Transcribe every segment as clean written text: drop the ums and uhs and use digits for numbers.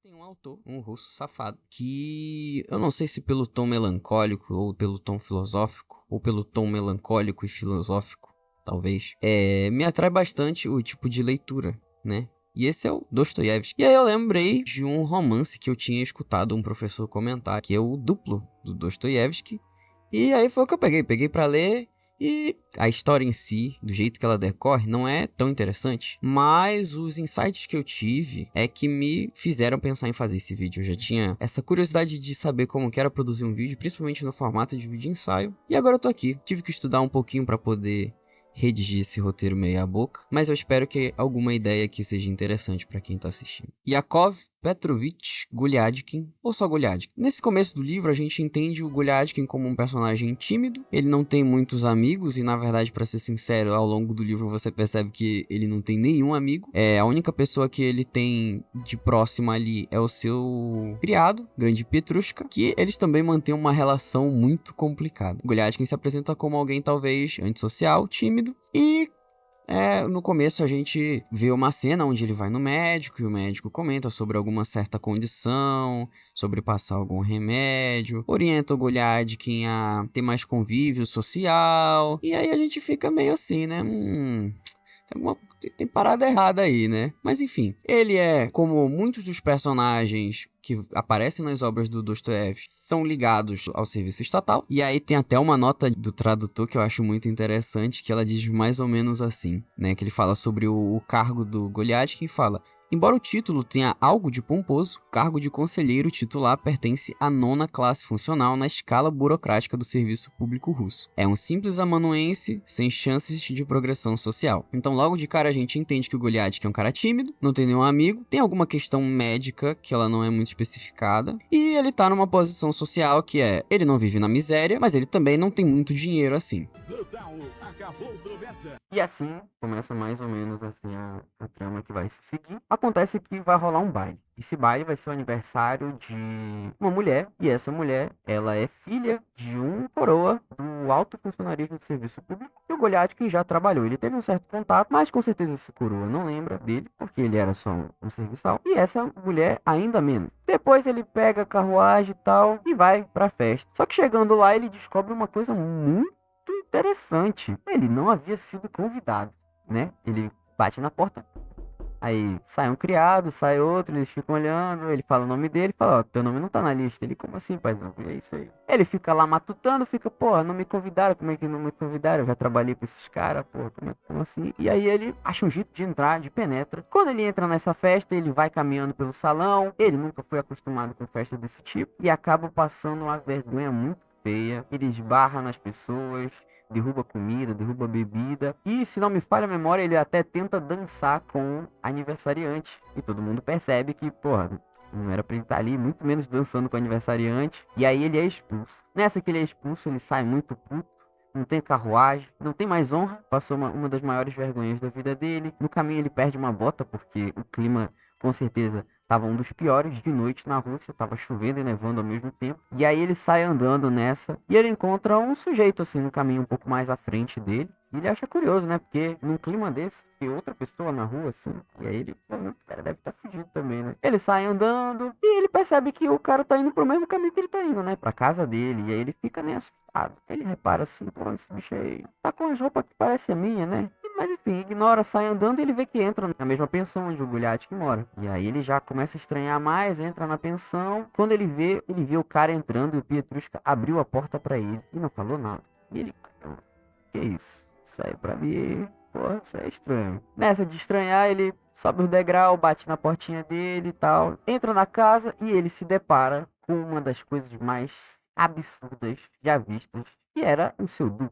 Tem um autor, um russo safado, que eu não sei se pelo tom melancólico, ou pelo tom filosófico, ou pelo tom melancólico e filosófico, talvez, me atrai bastante o tipo de leitura, né? E esse é o Dostoiévski. E aí eu lembrei de um romance que eu tinha escutado um professor comentar, que é o Duplo, do Dostoiévski. E aí foi o que eu peguei pra ler. E a história em si, do jeito que ela decorre, não é tão interessante. Mas os insights que eu tive é que me fizeram pensar em fazer esse vídeo. Eu já tinha essa curiosidade de saber como que era produzir um vídeo, principalmente no formato de vídeo ensaio. E agora eu tô aqui. Tive que estudar um pouquinho pra poder redigir esse roteiro meio à boca, mas eu espero que alguma ideia aqui seja interessante para quem tá assistindo. Yakov Petrovich Gulyadkin, ou só Gulyadkin. Nesse começo do livro, a gente entende o Gulyadkin como um personagem tímido, ele não tem muitos amigos, e na verdade, para ser sincero, ao longo do livro você percebe que ele não tem nenhum amigo. A única pessoa que ele tem de próxima ali é o seu criado, Grande Petrushka, que eles também mantêm uma relação muito complicada. Gulyadkin se apresenta como alguém talvez antissocial, tímido, e no começo a gente vê uma cena onde ele vai no médico e o médico comenta sobre alguma certa condição, sobre passar algum remédio, orienta o Gulyadkin a ter mais convívio social, e aí a gente fica meio assim, né? Tem parada errada aí, né? Mas enfim, ele é, como muitos dos personagens que aparecem nas obras do Dostoiévski, são ligados ao serviço estatal. E aí tem até uma nota do tradutor que eu acho muito interessante, que ela diz mais ou menos assim, né? Que ele fala sobre o cargo do Gulyadkin e fala: embora o título tenha algo de pomposo, o cargo de conselheiro titular pertence à nona classe funcional na escala burocrática do serviço público russo. É um simples amanuense sem chances de progressão social. Então logo de cara a gente entende que o Gulyadkin é um cara tímido, não tem nenhum amigo, tem alguma questão médica que ela não é muito especificada, e ele tá numa posição social que ele não vive na miséria, mas ele também não tem muito dinheiro assim. E assim começa mais ou menos assim a trama que vai se seguir. Acontece que vai rolar um baile. Esse baile vai ser o aniversário de uma mulher, e essa mulher, ela é filha de um coroa do alto funcionarismo do serviço público, e o Gulyadkin já trabalhou. Ele teve um certo contato, mas com certeza esse coroa não lembra dele, porque ele era só um serviçal, e essa mulher ainda menos. Depois ele pega a carruagem e tal, e vai pra festa. Só que chegando lá, ele descobre uma coisa muito interessante. Ele não havia sido convidado, né? Ele bate na porta. Aí sai um criado, sai outro, eles ficam olhando, ele fala o nome dele, fala: ó, teu nome não tá na lista. Ele: como assim, paizão? E é isso aí. Ele fica lá matutando, fica: porra, não me convidaram, como é que não me convidaram? Eu já trabalhei com esses caras, porra, como assim? E aí ele acha um jeito de entrar, de penetra. Quando ele entra nessa festa, ele vai caminhando pelo salão, ele nunca foi acostumado com festa desse tipo, e acaba passando uma vergonha muito feia. Ele esbarra nas pessoas, derruba comida, derruba bebida. E, se não me falha a memória, ele até tenta dançar com aniversariante. E todo mundo percebe que, porra, não era pra ele estar ali, muito menos dançando com aniversariante. E aí ele é expulso. Nessa que ele é expulso, ele sai muito puto. Não tem carruagem, não tem mais honra. Passou uma das maiores vergonhas da vida dele. No caminho ele perde uma bota, porque o clima, com certeza, tava um dos piores de noite na Rússia, tava chovendo e nevando ao mesmo tempo. E aí ele sai andando nessa, e ele encontra um sujeito assim no caminho um pouco mais à frente dele. E ele acha curioso, né? Porque num clima desse, tem outra pessoa na rua, assim. E aí ele, pô, o cara deve estar fugido também, né? Ele sai andando e ele percebe que o cara tá indo pro mesmo caminho que ele tá indo, né? Pra casa dele. E aí ele fica nem assustado. Ele repara assim: pô, esse bicho aí tá com as roupas que parecem a minha, né? Mas enfim, ignora, sai andando e ele vê que entra na mesma pensão onde o Gulyadkin mora. E aí ele já começa a estranhar mais, entra na pensão. Quando ele vê o cara entrando e o Petrushka abriu a porta pra ele e não falou nada. E ele: que isso? Isso aí pra mim, porra, isso é estranho. Nessa de estranhar, ele sobe o degrau, bate na portinha dele e tal. Entra na casa e ele se depara com uma das coisas mais absurdas já vistas, que era o seu duplo.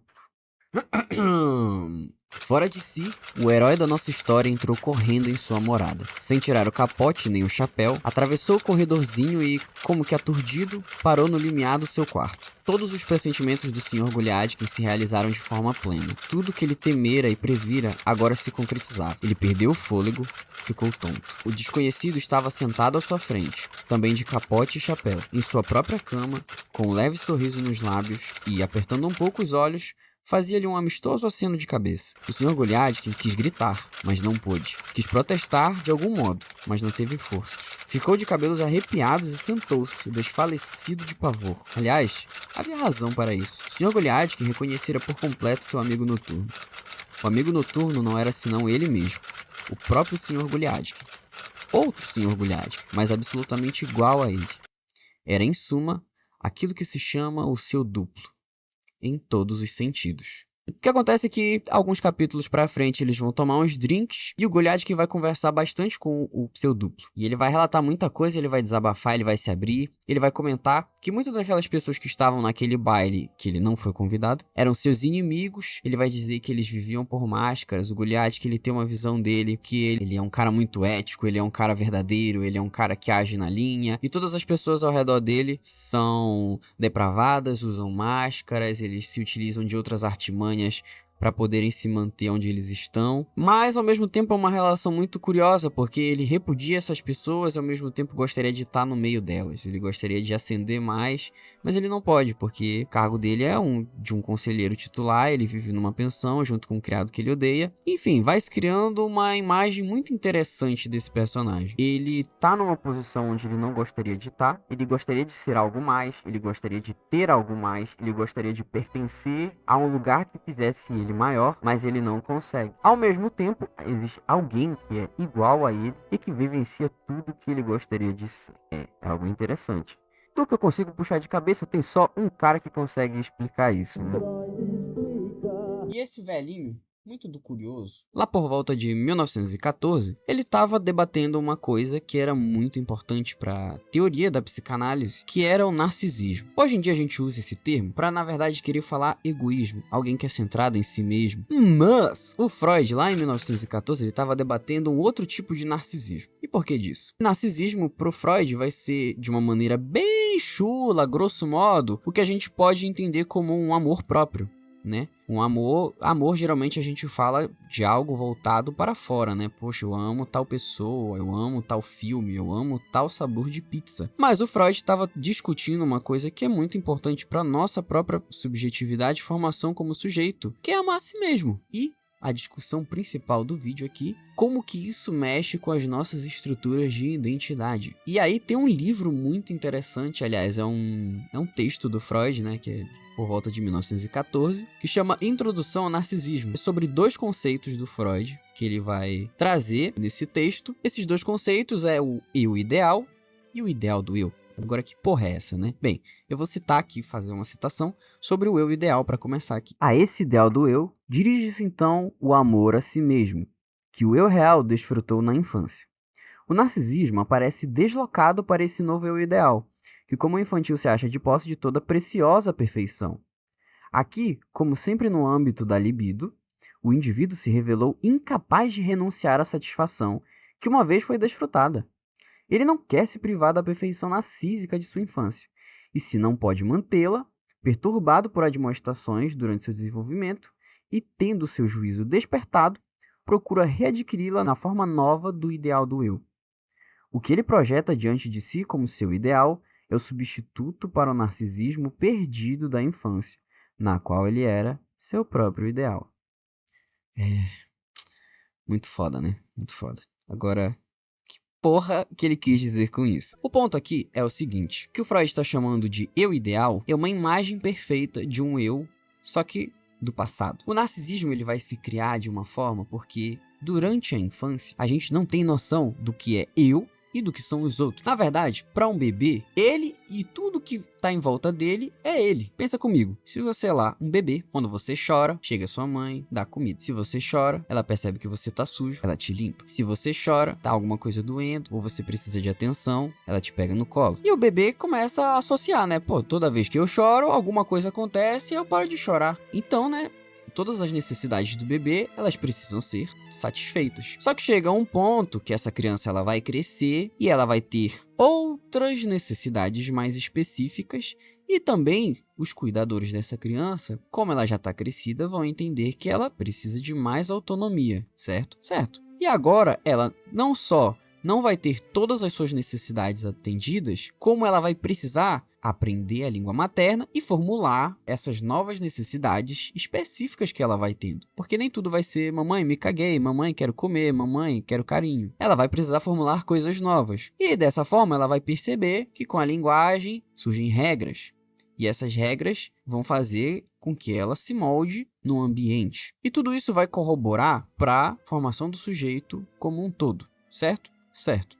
Fora de si, o herói da nossa história entrou correndo em sua morada. Sem tirar o capote nem o chapéu, atravessou o corredorzinho e, como que aturdido, parou no limiar do seu quarto. Todos os pressentimentos do Sr. Gulyadkin se realizaram de forma plena. Tudo que ele temera e previra agora se concretizava. Ele perdeu o fôlego, ficou tonto. O desconhecido estava sentado à sua frente, também de capote e chapéu, em sua própria cama, com um leve sorriso nos lábios e, apertando um pouco os olhos, fazia-lhe um amistoso aceno de cabeça. O Sr. Gulyadkin quis gritar, mas não pôde. Quis protestar de algum modo, mas não teve forças. Ficou de cabelos arrepiados e sentou-se, desfalecido de pavor. Aliás, havia razão para isso. O Sr. Goliath reconhecera por completo seu amigo noturno. O amigo noturno não era senão ele mesmo, o próprio Sr. Goliath. Outro Sr. Goliath, mas absolutamente igual a ele. Era, em suma, aquilo que se chama o seu duplo, em todos os sentidos. O que acontece é que, alguns capítulos pra frente, eles vão tomar uns drinks e o Goliath vai conversar bastante com o seu duplo. E ele vai relatar muita coisa, ele vai desabafar, ele vai se abrir, ele vai comentar que muitas daquelas pessoas que estavam naquele baile, que ele não foi convidado, eram seus inimigos. Ele vai dizer que eles viviam por máscaras. O Goliath, ele tem uma visão dele, que ele é um cara muito ético, ele é um cara verdadeiro, ele é um cara que age na linha. E todas as pessoas ao redor dele são depravadas, usam máscaras, eles se utilizam de outras artimanhas para poderem se manter onde eles estão, mas ao mesmo tempo é uma relação muito curiosa, porque ele repudia essas pessoas e ao mesmo tempo gostaria de estar no meio delas, ele gostaria de ascender mais, mas ele não pode, porque o cargo dele é de um conselheiro titular, ele vive numa pensão junto com um criado que ele odeia. Enfim, vai se criando uma imagem muito interessante desse personagem. Ele tá numa posição onde ele não gostaria de estar, ele gostaria de ser algo mais, ele gostaria de ter algo mais, ele gostaria de pertencer a um lugar que fizesse ele maior, mas ele não consegue. Ao mesmo tempo, existe alguém que é igual a ele e que vivencia tudo que ele gostaria de ser. É algo interessante. Do que eu consigo puxar de cabeça, tem só um cara que consegue explicar isso, né? E esse velhinho, muito do curioso, lá por volta de 1914, ele estava debatendo uma coisa que era muito importante para a teoria da psicanálise, que era o narcisismo. Hoje em dia a gente usa esse termo para, na verdade, querer falar egoísmo, alguém que é centrado em si mesmo. Mas o Freud, lá em 1914, ele estava debatendo um outro tipo de narcisismo. E por que disso? Narcisismo pro Freud vai ser, de uma maneira bem chula, grosso modo, o que a gente pode entender como um amor próprio, né? Um amor geralmente a gente fala de algo voltado para fora, né? Poxa, eu amo tal pessoa, eu amo tal filme, eu amo tal sabor de pizza. Mas o Freud estava discutindo uma coisa que é muito importante para nossa própria subjetividade e formação como sujeito, que é amar a si mesmo. E a discussão principal do vídeo aqui, como que isso mexe com as nossas estruturas de identidade. E aí tem um livro muito interessante, aliás, é um texto do Freud, né, que é por volta de 1914, que chama Introdução ao Narcisismo. É sobre dois conceitos do Freud que ele vai trazer nesse texto. Esses dois conceitos é o eu ideal e o ideal do eu. Agora, que porra é essa, né? Bem, eu vou citar aqui, fazer uma citação sobre o eu ideal para começar aqui. A esse ideal do eu, dirige-se então o amor a si mesmo, que o eu real desfrutou na infância. O narcisismo aparece deslocado para esse novo eu ideal, que como o infantil se acha de posse de toda preciosa perfeição. Aqui, como sempre no âmbito da libido, o indivíduo se revelou incapaz de renunciar à satisfação que uma vez foi desfrutada. Ele não quer se privar da perfeição narcísica de sua infância, e se não pode mantê-la, perturbado por admoestações durante seu desenvolvimento e tendo seu juízo despertado, procura readquiri-la na forma nova do ideal do eu. O que ele projeta diante de si como seu ideal é o substituto para o narcisismo perdido da infância, na qual ele era seu próprio ideal. Muito foda, né? Muito foda. Agora, que porra que ele quis dizer com isso? O ponto aqui é o seguinte, o que o Freud está chamando de eu ideal é uma imagem perfeita de um eu, só que do passado. O narcisismo ele vai se criar de uma forma porque durante a infância a gente não tem noção do que é eu e do que são os outros. Na verdade, para um bebê, ele e tudo que tá em volta dele é ele. Pensa comigo, se você é lá um bebê, quando você chora, chega sua mãe, dá comida. Se você chora, ela percebe que você tá sujo, ela te limpa. Se você chora, tá alguma coisa doendo, ou você precisa de atenção, ela te pega no colo. E o bebê começa a associar, né? Pô, toda vez que eu choro, alguma coisa acontece e eu paro de chorar. Então, né? Todas as necessidades do bebê, elas precisam ser satisfeitas. Só que chega um ponto que essa criança ela vai crescer e ela vai ter outras necessidades mais específicas e também os cuidadores dessa criança, como ela já está crescida, vão entender que ela precisa de mais autonomia, certo? Certo. E agora ela não só não vai ter todas as suas necessidades atendidas, como ela vai precisar aprender a língua materna e formular essas novas necessidades específicas que ela vai tendo. Porque nem tudo vai ser mamãe, me caguei, mamãe, quero comer, mamãe, quero carinho. Ela vai precisar formular coisas novas. E dessa forma ela vai perceber que com a linguagem surgem regras. E essas regras vão fazer com que ela se molde no ambiente. E tudo isso vai corroborar para a formação do sujeito como um todo, certo? Certo.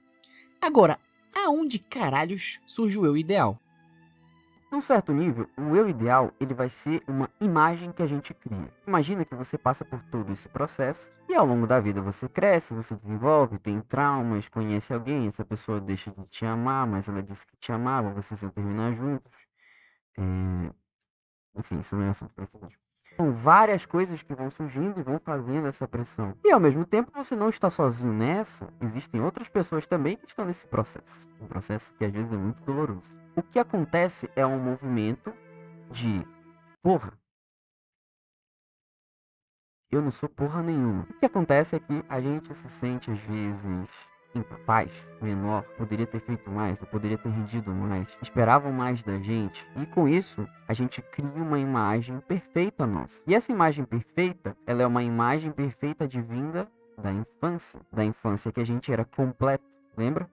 Agora, aonde caralhos surge o eu ideal? Num certo nível, o eu ideal ele vai ser uma imagem que a gente cria. Imagina que você passa por todo esse processo e ao longo da vida você cresce, você desenvolve, tem traumas, conhece alguém, essa pessoa deixa de te amar, mas ela disse que te amava, vocês vão terminar juntos. Enfim, isso não é assunto para esse vídeo. São várias coisas que vão surgindo e vão fazendo essa pressão. E ao mesmo tempo você não está sozinho nessa, existem outras pessoas também que estão nesse processo. Um processo que às vezes é muito doloroso. O que acontece é um movimento de porra, eu não sou porra nenhuma. O que acontece é que a gente se sente às vezes incapaz, menor, poderia ter feito mais, poderia ter rendido mais, esperavam mais da gente, e com isso a gente cria uma imagem perfeita nossa. E essa imagem perfeita, ela é uma imagem perfeita advinda da infância que a gente era completo, lembra?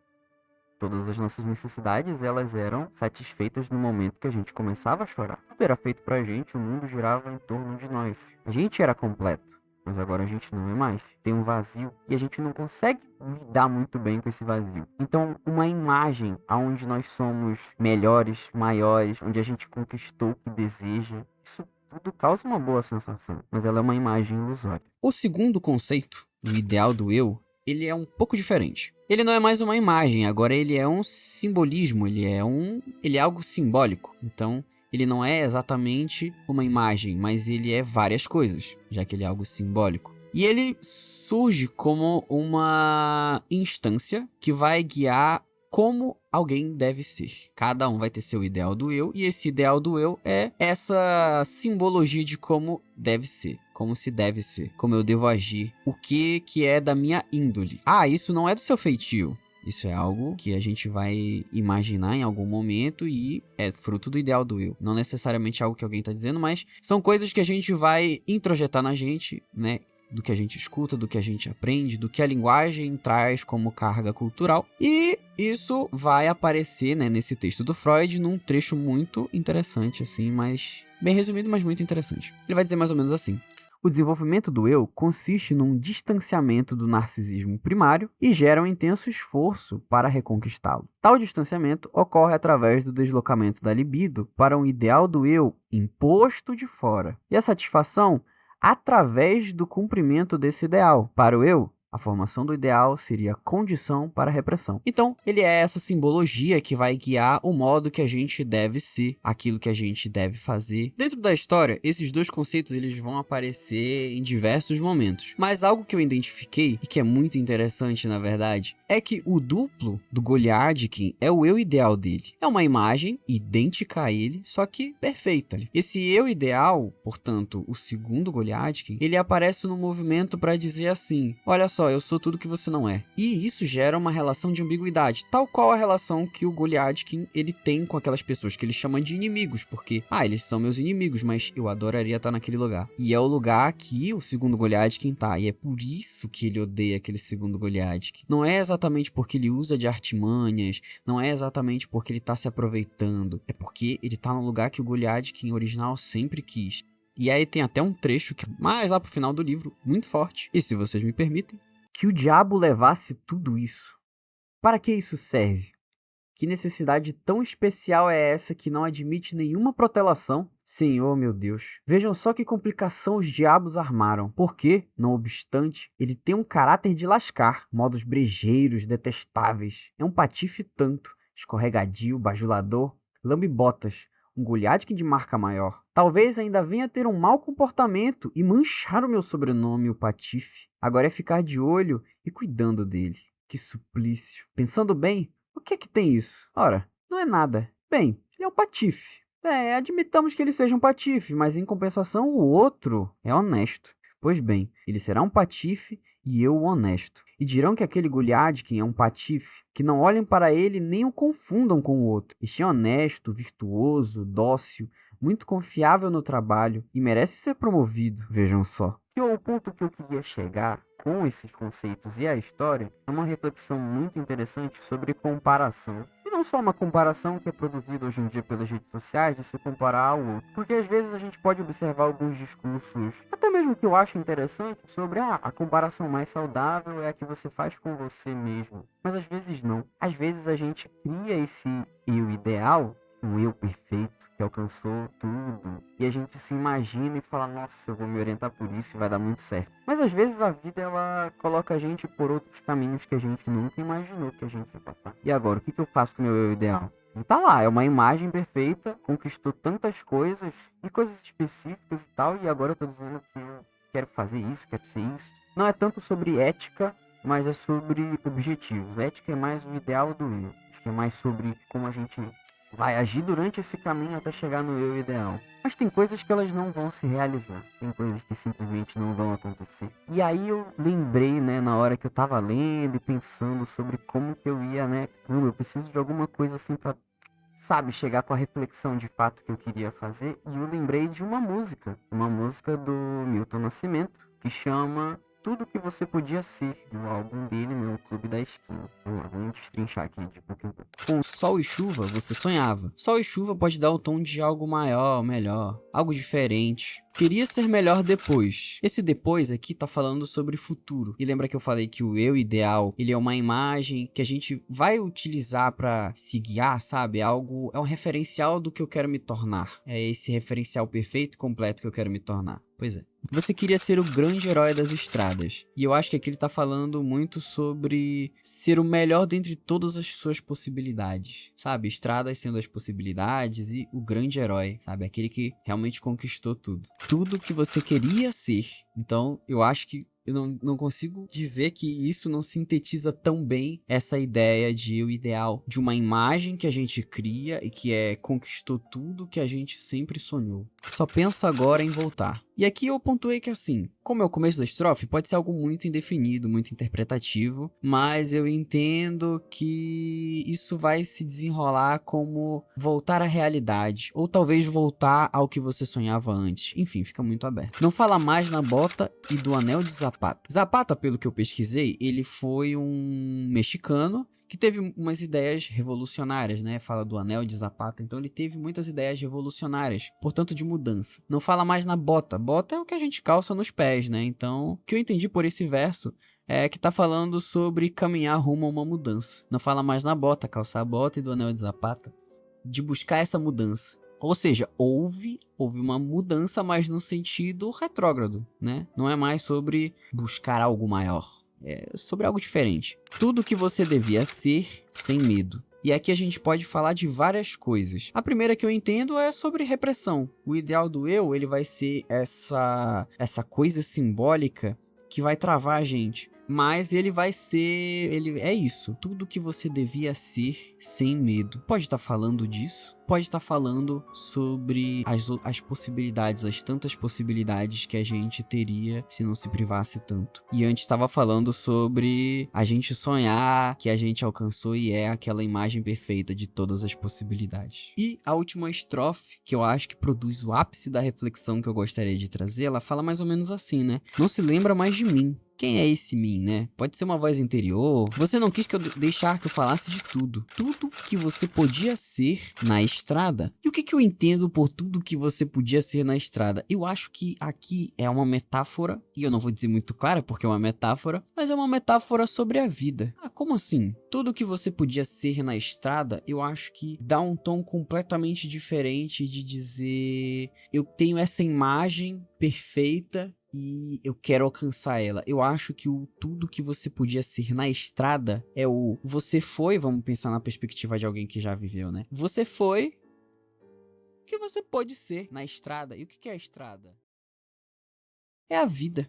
Todas as nossas necessidades, elas eram satisfeitas no momento que a gente começava a chorar. Tudo era feito pra gente, o mundo girava em torno de nós. A gente era completo, mas agora a gente não é mais. Tem um vazio e a gente não consegue lidar muito bem com esse vazio. Então, uma imagem onde nós somos melhores, maiores, onde a gente conquistou o que deseja, isso tudo causa uma boa sensação, mas ela é uma imagem ilusória. O segundo conceito, o ideal do eu, ele é um pouco diferente. Ele não é mais uma imagem, agora ele é um simbolismo, ele é algo simbólico. Então, ele não é exatamente uma imagem, mas ele é várias coisas, já que ele é algo simbólico. E ele surge como uma instância que vai guiar como alguém deve ser. Cada um vai ter seu ideal do eu, e esse ideal do eu é essa simbologia de como deve ser, como se deve ser, como eu devo agir, o que é da minha índole. Ah, isso não é do seu feitio. Isso é algo que a gente vai imaginar em algum momento e é fruto do ideal do eu. Não necessariamente algo que alguém está dizendo, mas são coisas que a gente vai introjetar na gente, né? Do que a gente escuta, do que a gente aprende, do que a linguagem traz como carga cultural. E isso vai aparecer, né, nesse texto do Freud num trecho muito interessante, assim, mas bem resumido, mas muito interessante. Ele vai dizer mais ou menos assim: o desenvolvimento do eu consiste num distanciamento do narcisismo primário e gera um intenso esforço para reconquistá-lo. Tal distanciamento ocorre através do deslocamento da libido para um ideal do eu imposto de fora, e a satisfação através do cumprimento desse ideal. Para o eu, a formação do ideal seria condição para a repressão. Então, ele é essa simbologia que vai guiar o modo que a gente deve ser, aquilo que a gente deve fazer. Dentro da história, esses dois conceitos eles vão aparecer em diversos momentos. Mas algo que eu identifiquei, e que é muito interessante na verdade, é que o duplo do Goliadkin é o eu ideal dele. É uma imagem idêntica a ele, só que perfeita. Esse eu ideal, portanto, o segundo Goliadkin, ele aparece no movimento para dizer assim: olha só, eu sou tudo que você não é. E isso gera uma relação de ambiguidade, tal qual a relação que o Goliadkin ele tem com aquelas pessoas que ele chama de inimigos, porque, eles são meus inimigos, mas eu adoraria estar naquele lugar. E é o lugar que o segundo Goliadkin tá, e é por isso que ele odeia aquele segundo Goliadkin. Não é exatamente porque ele usa de artimanhas, não é exatamente porque ele tá se aproveitando, é porque ele tá no lugar que o Goliadkin original sempre quis. E aí tem até um trecho que mais lá pro final do livro, muito forte, e se vocês me permitem, que o diabo levasse tudo isso. Para que isso serve? Que necessidade tão especial é essa que não admite nenhuma protelação? Senhor, meu Deus, vejam só que complicação os diabos armaram, porque, não obstante, ele tem um caráter de lascar, modos brejeiros, detestáveis, é um patife tanto, escorregadio, bajulador, lambe-botas, um Goliadkin de marca maior. Talvez ainda venha ter um mau comportamento e manchar o meu sobrenome, o patife. Agora é ficar de olho e cuidando dele. Que suplício. Pensando bem, o que é que tem isso? Ora, não é nada. Bem, ele é um patife. Admitamos que ele seja um patife, mas em compensação o outro é honesto. Pois bem, ele será um patife e eu o honesto. E dirão que aquele Goliadkin é um patife, que não olhem para ele nem o confundam com o outro. Este é honesto, virtuoso, dócil, muito confiável no trabalho e merece ser promovido, vejam só. E o ponto que eu queria chegar com esses conceitos e a história é uma reflexão muito interessante sobre comparação. E não só uma comparação que é produzida hoje em dia pelas redes sociais de se comparar ao outro. Porque às vezes a gente pode observar alguns discursos, até mesmo que eu acho interessante, sobre a comparação mais saudável é a que você faz com você mesmo. Mas às vezes não. Às vezes a gente cria esse eu ideal, um eu perfeito, que alcançou tudo. E a gente se imagina e fala, nossa, eu vou me orientar por isso e vai dar muito certo. Mas às vezes a vida, ela coloca a gente por outros caminhos que a gente nunca imaginou que a gente ia passar. E agora, o que eu faço com o meu eu ideal? E tá lá, é uma imagem perfeita, conquistou tantas coisas, e coisas específicas e tal, e agora eu tô dizendo que eu quero fazer isso, quero ser isso. Não é tanto sobre ética, mas é sobre objetivos. Ética é mais o ideal do eu. Acho que é mais sobre como a gente vai agir durante esse caminho até chegar no eu ideal. Mas tem coisas que elas não vão se realizar. Tem coisas que simplesmente não vão acontecer. E aí eu lembrei, né, na hora que eu tava lendo e pensando sobre como que eu ia, né, eu preciso de alguma coisa assim pra, sabe, chegar com a reflexão de fato que eu queria fazer. E eu lembrei de uma música do Milton Nascimento, que chama Tudo Que Você Podia Ser, do álbum dele, meu Clube da Esquina. Vamos destrinchar aqui de pouco em pouco. Com sol e chuva, você sonhava. Sol e chuva pode dar o tom de algo maior, melhor, algo diferente. Queria ser melhor depois. Esse depois aqui tá falando sobre futuro. E lembra que eu falei que o eu ideal, ele é uma imagem que a gente vai utilizar pra se guiar, sabe? Algo, é um referencial do que eu quero me tornar. É esse referencial perfeito e completo que eu quero me tornar. Pois é. Você queria ser o grande herói das estradas. E eu acho que aqui ele tá falando muito sobre ser o melhor dentre todas as suas possibilidades. Sabe? Estradas sendo as possibilidades e o grande herói. Sabe? Aquele que realmente conquistou tudo. Tudo que você queria ser. Então, eu acho que eu não consigo dizer que isso não sintetiza tão bem essa ideia de eu ideal, de uma imagem que a gente cria e que conquistou tudo que a gente sempre sonhou. Só pensa agora em voltar. E aqui eu pontuei que assim, como é o começo da estrofe, pode ser algo muito indefinido, muito interpretativo, mas eu entendo que isso vai se desenrolar como voltar à realidade, ou talvez voltar ao que você sonhava antes. Enfim, fica muito aberto. Não fala mais na bota e do anel de Zapata. Zapata, pelo que eu pesquisei, ele foi um mexicano que teve umas ideias revolucionárias, né? Fala do anel de Zapata, então ele teve muitas ideias revolucionárias, portanto de mudança. Não fala mais na bota. Bota é o que a gente calça nos pés, né? Então, o que eu entendi por esse verso é que tá falando sobre caminhar rumo a uma mudança. Não fala mais na bota, calçar a bota e do anel de Zapata, de buscar essa mudança. Ou seja, houve uma mudança, mas no sentido retrógrado, né? Não é mais sobre buscar algo maior. É sobre algo diferente. Tudo que você devia ser sem medo. E aqui a gente pode falar de várias coisas. A primeira que eu entendo é sobre repressão. O ideal do eu, ele vai ser essa coisa simbólica que vai travar a gente. Mas ele vai ser... é isso. Tudo que você devia ser sem medo. Pode estar falando disso. Pode estar falando sobre as possibilidades, as tantas possibilidades que a gente teria se não se privasse tanto. E antes estava falando sobre a gente sonhar que a gente alcançou e é aquela imagem perfeita de todas as possibilidades. E a última estrofe, que eu acho que produz o ápice da reflexão que eu gostaria de trazer, ela fala mais ou menos assim, né? Não se lembra mais de mim. Quem é esse mim, né? Pode ser uma voz interior. Você não quis que eu deixar que eu falasse de tudo. Tudo que você podia ser na estrada. E o que eu entendo por tudo que você podia ser na estrada? Eu acho que aqui é uma metáfora, e eu não vou dizer muito clara porque é uma metáfora, mas é uma metáfora sobre a vida. Ah, como assim? Tudo que você podia ser na estrada, eu acho que dá um tom completamente diferente de dizer eu tenho essa imagem perfeita e eu quero alcançar ela. Eu acho que o tudo que você podia ser na estrada é o você foi, vamos pensar na perspectiva de alguém que já viveu, né? Você foi o que você pode ser na estrada. E o que é a estrada? É a vida.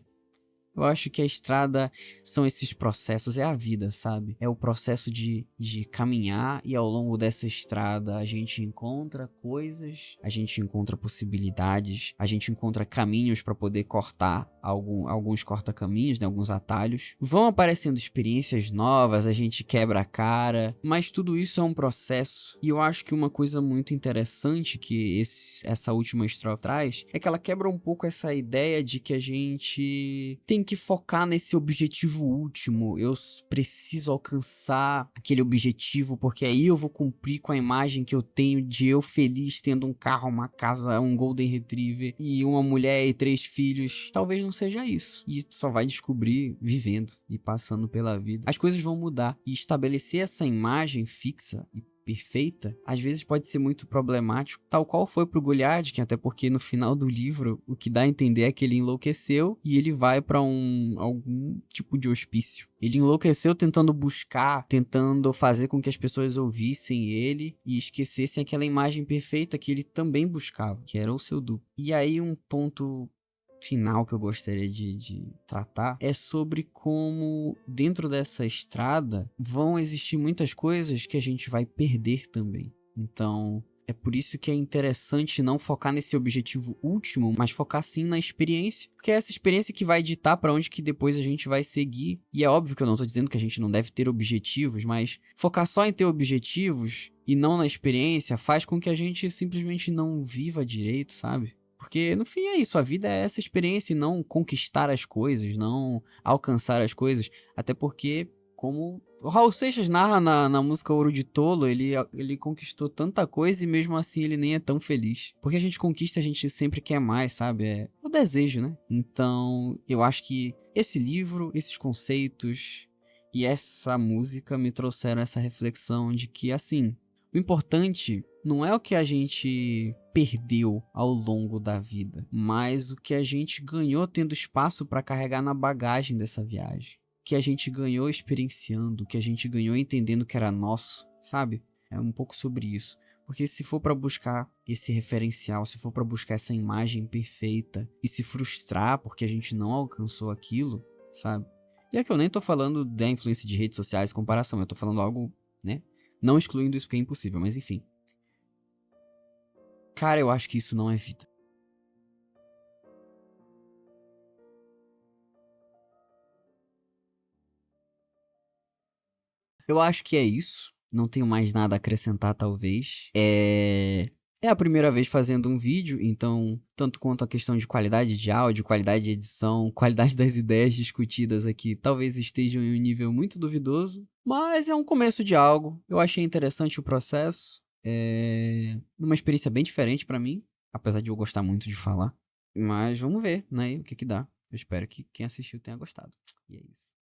Eu acho que a estrada são esses processos, é a vida, sabe? É o processo de caminhar e ao longo dessa estrada a gente encontra coisas, a gente encontra possibilidades, a gente encontra caminhos para poder cortar alguns corta-caminhos, né? Alguns atalhos. Vão aparecendo experiências novas, a gente quebra a cara, mas tudo isso é um processo. E eu acho que uma coisa muito interessante que essa última estrofe traz é que ela quebra um pouco essa ideia de que a gente tem que focar nesse objetivo último. Eu preciso alcançar aquele objetivo, porque aí eu vou cumprir com a imagem que eu tenho de eu feliz tendo um carro, uma casa, um Golden Retriever e uma mulher e 3 filhos. Talvez não seja isso. E tu só vai descobrir vivendo e passando pela vida. As coisas vão mudar. E estabelecer essa imagem fixa e perfeita, às vezes pode ser muito problemático, tal qual foi pro Goliath, até porque no final do livro o que dá a entender é que ele enlouqueceu e ele vai pra algum tipo de hospício. Ele enlouqueceu tentando fazer com que as pessoas ouvissem ele e esquecessem aquela imagem perfeita que ele também buscava, que era o seu duplo. E aí um ponto final que eu gostaria de tratar é sobre como dentro dessa estrada vão existir muitas coisas que a gente vai perder também. Então, é por isso que é interessante não focar nesse objetivo último, mas focar sim na experiência, porque é essa experiência que vai ditar para onde que depois a gente vai seguir. E é óbvio que eu não tô dizendo que a gente não deve ter objetivos, mas focar só em ter objetivos e não na experiência faz com que a gente simplesmente não viva direito, sabe? Porque no fim é isso, a vida é essa experiência e não conquistar as coisas, não alcançar as coisas. Até porque, como o Raul Seixas narra na música Ouro de Tolo, ele conquistou tanta coisa e mesmo assim ele nem é tão feliz. Porque a gente conquista, a gente sempre quer mais, sabe? É o desejo, né? Então, eu acho que esse livro, esses conceitos e essa música me trouxeram essa reflexão de que, assim, o importante não é o que a gente perdeu ao longo da vida, mas o que a gente ganhou tendo espaço para carregar na bagagem dessa viagem. O que a gente ganhou experienciando, o que a gente ganhou entendendo que era nosso, sabe? É um pouco sobre isso. Porque se for para buscar esse referencial, se for para buscar essa imagem perfeita e se frustrar porque a gente não alcançou aquilo, sabe? E é que eu nem tô falando da influência de redes sociais, comparação, eu tô falando algo, né? Não excluindo isso porque é impossível, mas enfim. Cara, eu acho que isso não é vida. Eu acho que é isso. Não tenho mais nada a acrescentar, talvez. É a primeira vez fazendo um vídeo, então, tanto quanto a questão de qualidade de áudio, qualidade de edição, qualidade das ideias discutidas aqui, talvez estejam em um nível muito duvidoso, mas é um começo de algo. Eu achei interessante o processo. É uma experiência bem diferente pra mim, apesar de eu gostar muito de falar. Mas vamos ver, né, o que que dá. Eu espero que quem assistiu tenha gostado. E é isso.